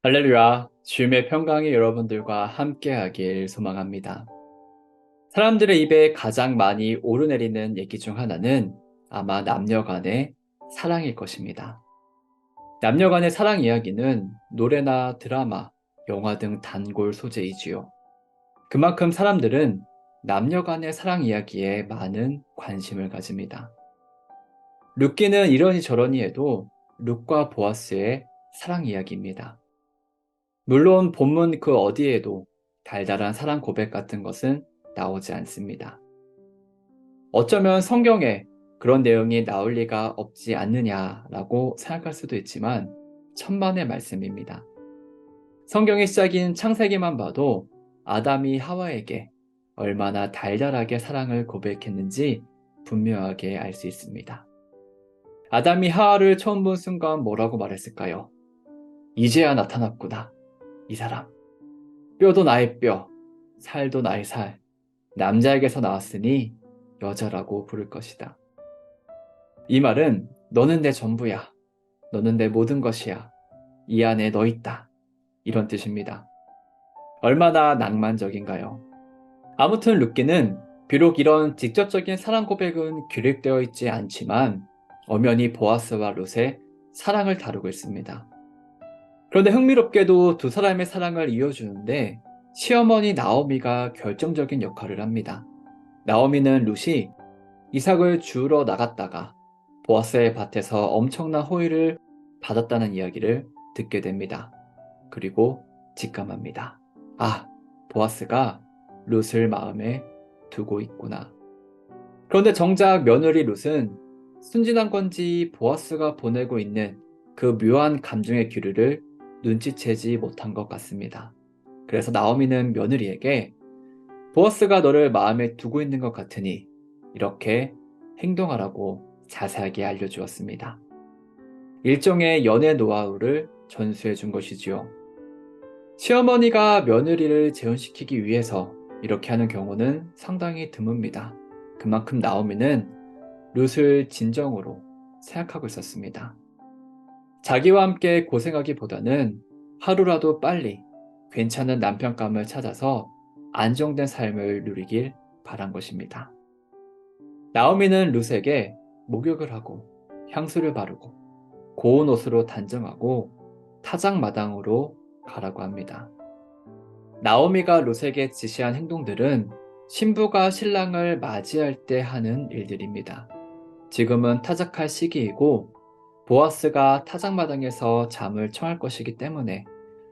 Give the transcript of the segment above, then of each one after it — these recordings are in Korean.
할렐루야, 주님의 평강이 여러분들과 함께하길 소망합니다. 사람들의 입에 가장 많이 오르내리는 얘기 중 하나는 아마 남녀 간의 사랑일 것입니다. 남녀 간의 사랑 이야기는 노래나 드라마, 영화 등 단골 소재이지요. 그만큼 사람들은 남녀 간의 사랑 이야기에 많은 관심을 가집니다. 룻기는 이러니 저러니 해도 룻과 보아스의 사랑 이야기입니다. 물론 본문 그 어디에도 달달한 사랑 고백 같은 것은 나오지 않습니다. 어쩌면 성경에 그런 내용이 나올 리가 없지 않느냐라고 생각할 수도 있지만 천만의 말씀입니다. 성경의 시작인 창세기만 봐도 아담이 하와에게 얼마나 달달하게 사랑을 고백했는지 분명하게 알 수 있습니다. 아담이 하와를 처음 본 순간 뭐라고 말했을까요? 이제야 나타났구나, 이 사람. 뼈도 나의 뼈, 살도 나의 살, 남자에게서 나왔으니 여자라고 부를 것이다. 이 말은 너는 내 전부야, 너는 내 모든 것이야, 이 안에 너 있다, 이런 뜻입니다. 얼마나 낭만적인가요? 아무튼 룻기는 비록 이런 직접적인 사랑 고백은 기록되어 있지 않지만 엄연히 보아스와 룻의 사랑을 다루고 있습니다. 그런데 흥미롭게도 두 사람의 사랑을 이어주는데 시어머니 나오미가 결정적인 역할을 합니다. 나오미는 룻이 이삭을 주우러 나갔다가 보아스의 밭에서 엄청난 호의를 받았다는 이야기를 듣게 됩니다. 그리고 직감합니다. 아, 보아스가 룻을 마음에 두고 있구나. 그런데 정작 며느리 룻은 순진한 건지 보아스가 보내고 있는 그 묘한 감정의 기류를 눈치채지 못한 것 같습니다. 그래서 나오미는 며느리에게 보아스가 너를 마음에 두고 있는 것 같으니 이렇게 행동하라고 자세하게 알려주었습니다. 일종의 연애 노하우를 전수해 준 것이지요. 시어머니가 며느리를 재혼시키기 위해서 이렇게 하는 경우는 상당히 드뭅니다. 그만큼 나오미는 룻을 진정으로 생각하고 있었습니다. 자기와 함께 고생하기보다는 하루라도 빨리 괜찮은 남편감을 찾아서 안정된 삶을 누리길 바란 것입니다. 나오미는 룻에게 목욕을 하고 향수를 바르고 고운 옷으로 단정하고 타작마당으로 가라고 합니다. 나오미가 룻에게 지시한 행동들은 신부가 신랑을 맞이할 때 하는 일들입니다. 지금은 타작할 시기이고 보아스가 타작마당에서 잠을 청할 것이기 때문에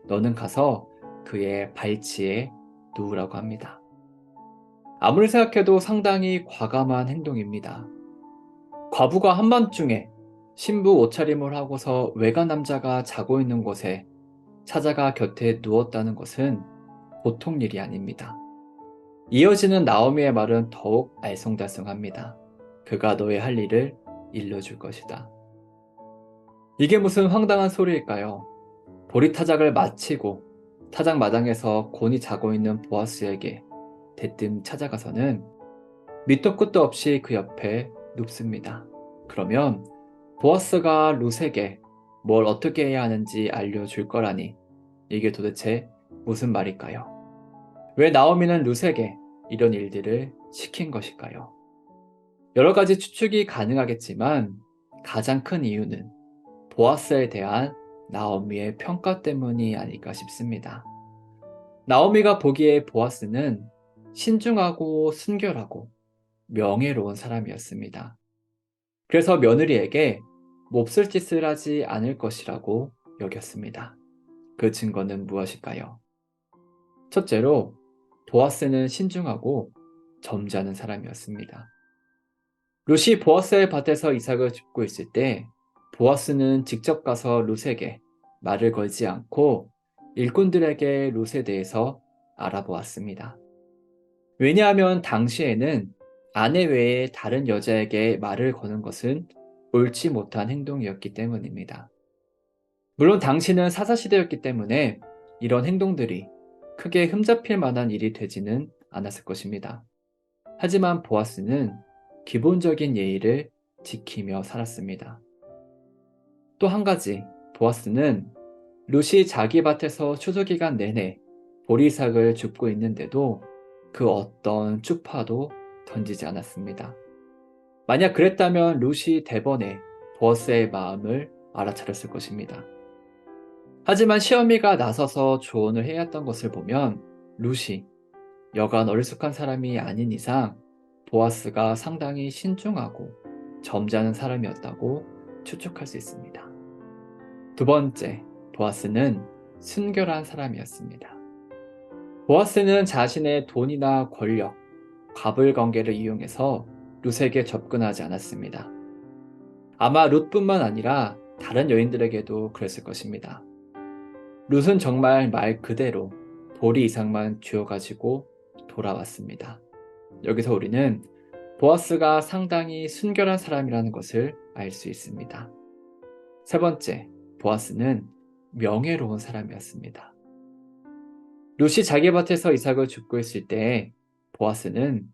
너는 가서 그의 발치에 누우라고 합니다. 아무리 생각해도 상당히 과감한 행동입니다. 과부가 한밤중에 신부 옷차림을 하고서 외간 남자가 자고 있는 곳에 찾아가 곁에 누웠다는 것은 보통 일이 아닙니다. 이어지는 나오미의 말은 더욱 알쏭달쏭합니다. 그가 너의 할 일을 일러줄 것이다. 이게 무슨 황당한 소리일까요? 보리타작을 마치고 타작 마당에서 곤히 자고 있는 보아스에게 대뜸 찾아가서는 밑도 끝도 없이 그 옆에 눕습니다. 그러면 보아스가 룻에게 뭘 어떻게 해야 하는지 알려줄 거라니 이게 도대체 무슨 말일까요? 왜 나오미는 룻에게 이런 일들을 시킨 것일까요? 여러 가지 추측이 가능하겠지만 가장 큰 이유는 보아스에 대한 나오미의 평가 때문이 아닐까 싶습니다. 나오미가 보기에 보아스는 신중하고 순결하고 명예로운 사람이었습니다. 그래서 며느리에게 몹쓸 짓을 하지 않을 것이라고 여겼습니다. 그 증거는 무엇일까요? 첫째로 보아스는 신중하고 점잖은 사람이었습니다. 룻이 보아스의 밭에서 이삭을 줍고 있을 때 보아스는 직접 가서 룻에게 말을 걸지 않고 일꾼들에게 룻에 대해서 알아보았습니다. 왜냐하면 당시에는 아내 외에 다른 여자에게 말을 거는 것은 옳지 못한 행동이었기 때문입니다. 물론 당시는 사사시대였기 때문에 이런 행동들이 크게 흠잡힐 만한 일이 되지는 않았을 것입니다. 하지만 보아스는 기본적인 예의를 지키며 살았습니다. 또 한 가지, 보아스는 룻이 자기 밭에서 추수기간 내내 보리삭을 줍고 있는데도 그 어떤 추파도 던지지 않았습니다. 만약 그랬다면 룻이 대번에 보아스의 마음을 알아차렸을 것입니다. 하지만 시어미가 나서서 조언을 해야 했던 것을 보면 룻이 여간 어리숙한 사람이 아닌 이상 보아스가 상당히 신중하고 점잖은 사람이었다고 추측할 수 있습니다. 두 번째, 보아스는 순결한 사람이었습니다. 보아스는 자신의 돈이나 권력, 갑을 관계를 이용해서 룻에게 접근하지 않았습니다. 아마 룻뿐만 아니라 다른 여인들에게도 그랬을 것입니다. 룻은 정말 말 그대로 보리 이상만 쥐어가지고 돌아왔습니다. 여기서 우리는 보아스가 상당히 순결한 사람이라는 것을 알 수 있습니다. 세 번째, 보아스는 명예로운 사람이었습니다. 룻이 자기 밭에서 이삭을 줍고 있을 때 보아스는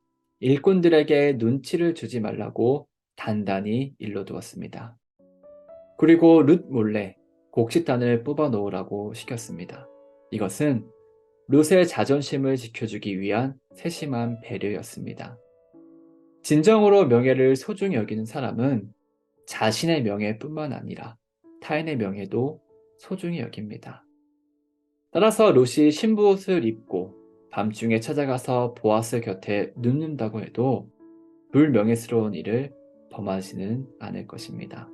일꾼들에게 눈치를 주지 말라고 단단히 일러두었습니다. 그리고 룻 몰래 곡식단을 뽑아 놓으라고 시켰습니다. 이것은 룻의 자존심을 지켜주기 위한 세심한 배려였습니다. 진정으로 명예를 소중히 여기는 사람은 자신의 명예뿐만 아니라 타인의 명예도 소중히 여깁니다. 따라서 룻이 신부옷을 입고 밤중에 찾아가서 보아스 곁에 눕는다고 해도 불명예스러운 일을 범하지는 않을 것입니다.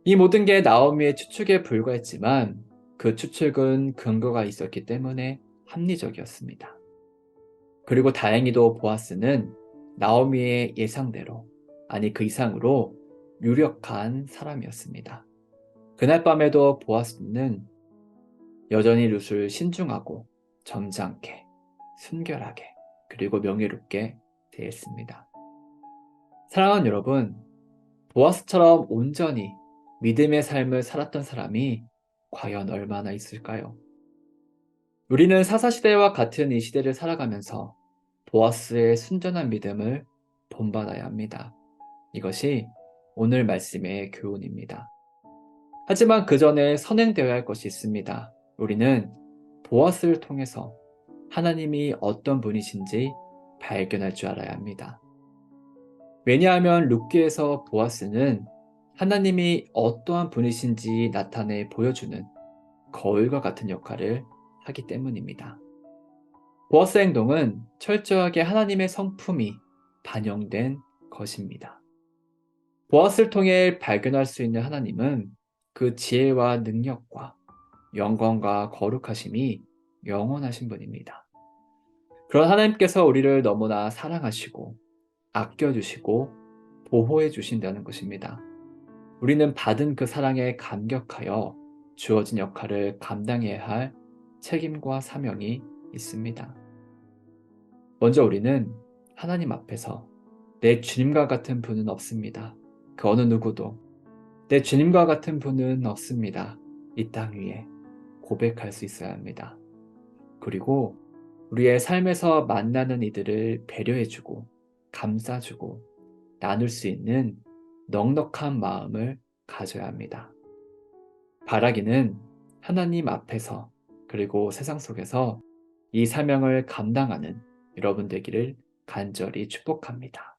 이 모든 게 나오미의 추측에 불과했지만 그 추측은 근거가 있었기 때문에 합리적이었습니다. 그리고 다행히도 보아스는 나오미의 예상대로, 아니 그 이상으로 유력한 사람이었습니다. 그날 밤에도 보아스는 여전히 룻을 신중하고 점잖게, 순결하게, 그리고 명예롭게 대했습니다. 사랑하는 여러분, 보아스처럼 온전히 믿음의 삶을 살았던 사람이 과연 얼마나 있을까요? 우리는 사사시대와 같은 이 시대를 살아가면서 보아스의 순전한 믿음을 본받아야 합니다. 이것이 오늘 말씀의 교훈입니다. 하지만 그 전에 선행되어야 할 것이 있습니다. 우리는 보아스를 통해서 하나님이 어떤 분이신지 발견할 줄 알아야 합니다. 왜냐하면 룻기에서 보아스는 하나님이 어떠한 분이신지 나타내 보여주는 거울과 같은 역할을 하기 때문입니다. 보아스 행동은 철저하게 하나님의 성품이 반영된 것입니다. 보아스를 통해 발견할 수 있는 하나님은 그 지혜와 능력과 영광과 거룩하심이 영원하신 분입니다. 그런 하나님께서 우리를 너무나 사랑하시고 아껴주시고 보호해 주신다는 것입니다. 우리는 받은 그 사랑에 감격하여 주어진 역할을 감당해야 할 책임과 사명이 있습니다. 먼저 우리는 하나님 앞에서 내 주님과 같은 분은 없습니다. 그 어느 누구도 내 주님과 같은 분은 없습니다. 이 땅 위에 고백할 수 있어야 합니다. 그리고 우리의 삶에서 만나는 이들을 배려해주고 감싸주고 나눌 수 있는 넉넉한 마음을 가져야 합니다. 바라기는 하나님 앞에서 그리고 세상 속에서 이 사명을 감당하는 여러분 되기를 간절히 축복합니다.